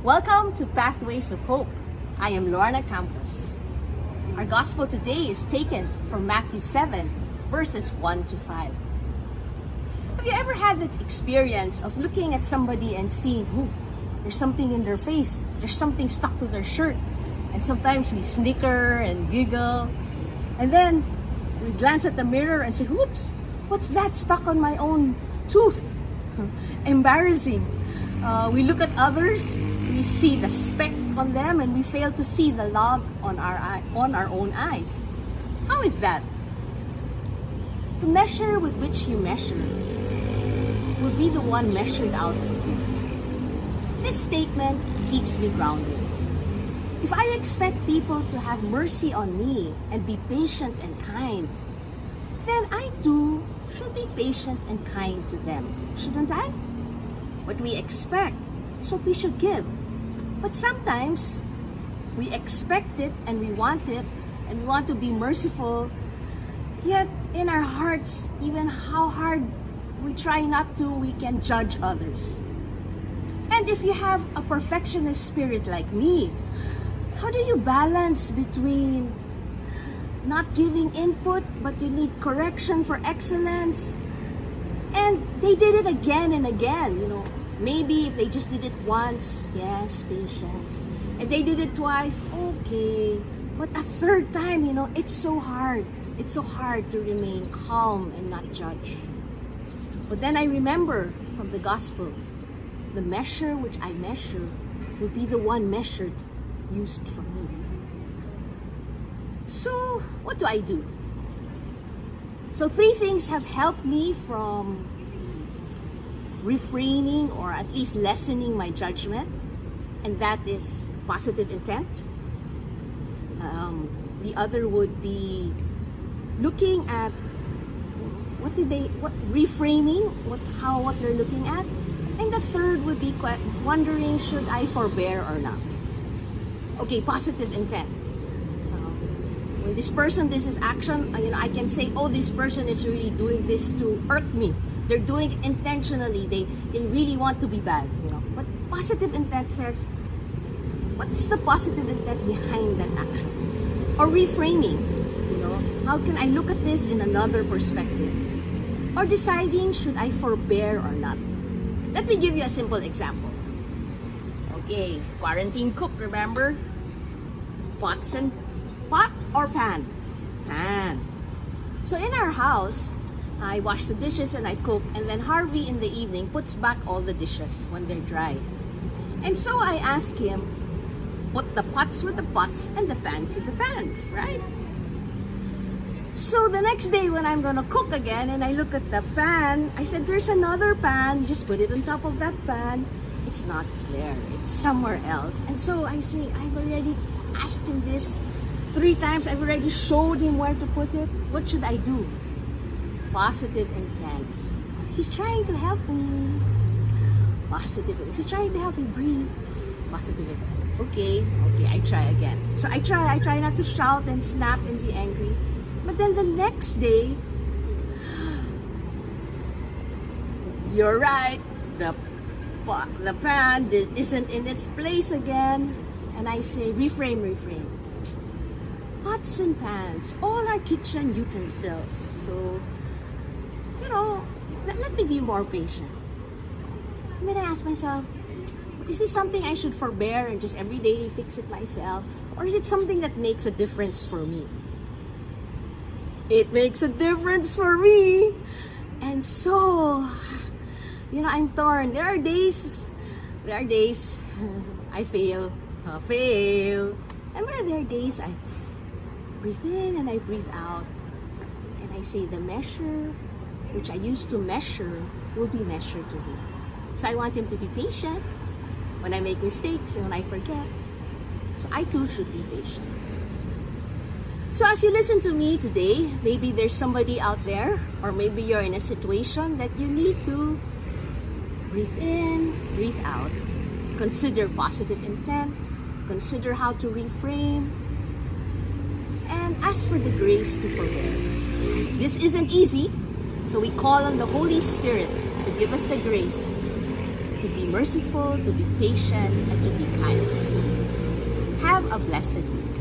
Welcome to Pathways of Hope. I am Lorna Campos. Our gospel today is taken from Matthew 7, verses 1 to 5. Have you ever had that experience of looking at somebody and seeing, there's something in their face, there's something stuck to their shirt, and sometimes we snicker and giggle, and then we glance at the mirror and say, "Oops, what's that stuck on my own tooth?" Embarrassing. We look at others, we see the speck on them, and we fail to see the log on our own eyes. How is that? The measure with which you measure will be the one measured out for you. This statement keeps me grounded. If I expect people to have mercy on me and be patient and kind, then I too should be patient and kind to them, shouldn't I? What we expect is what we should give. But sometimes we expect it and we want to be merciful, yet in our hearts, even how hard we try not to, we can judge others. And if you have a perfectionist spirit like me, how do you balance between not giving input but you need correction for excellence? And they did it again and again, Maybe if they just did it once, yes, patience. If they did it twice, okay. But a third time, it's so hard. It's so hard to remain calm and not judge. But then I remember from the gospel, the measure which I measure will be the one measured, used for me. So, what do? So 3 things have helped me from refraining or at least lessening my judgment, and that is positive intent. The other would be looking at reframing what they're looking at, and the third would be wondering, should I forbear or not? Okay, positive intent. When this person does this action, I can say, this person is really doing this to hurt me. They're doing it intentionally. They really want to be bad, But positive intent says, what is the positive intent behind that action? Or reframing, how can I look at this in another perspective? Or deciding, should I forbear or not? Let me give you a simple example. Okay, quarantine cook, remember? Pot or pan? Pan. So in our house, I wash the dishes and I cook, and then Harvey in the evening puts back all the dishes when they're dry. And so I ask him, put the pots with the pots and the pans with the pans, right? So the next day when I'm gonna cook again and I look at the pan, I said, there's another pan, just put it on top of that pan. It's not there, it's somewhere else. And so I say, I've already asked him this 3 times, I've already showed him where to put it. What should I do? Positive intent. He's trying to help me. Positive intent. He's trying to help me breathe. Positive intent. Okay, I try again. So I try not to shout and snap and be angry. But then the next day, you're right, the pan isn't in its place again. And I say, reframe. Pots and pans, all our kitchen utensils. So, let me be more patient. And then I ask myself, is this something I should forbear and just every day fix it myself? Or is it something that makes a difference for me? It makes a difference for me. And so, I'm torn. There are days I fail. And there are days I breathe in and I breathe out. And I say the measure which I used to measure will be measured to me. So I want him to be patient when I make mistakes and when I forget. So I too should be patient. So as you listen to me today, maybe there's somebody out there, or maybe you're in a situation that you need to breathe in, breathe out. Consider positive intent, consider how to reframe, and ask for the grace to forbear. This isn't easy, so we call on the Holy Spirit to give us the grace to be merciful, to be patient, and to be kind. Have a blessed week.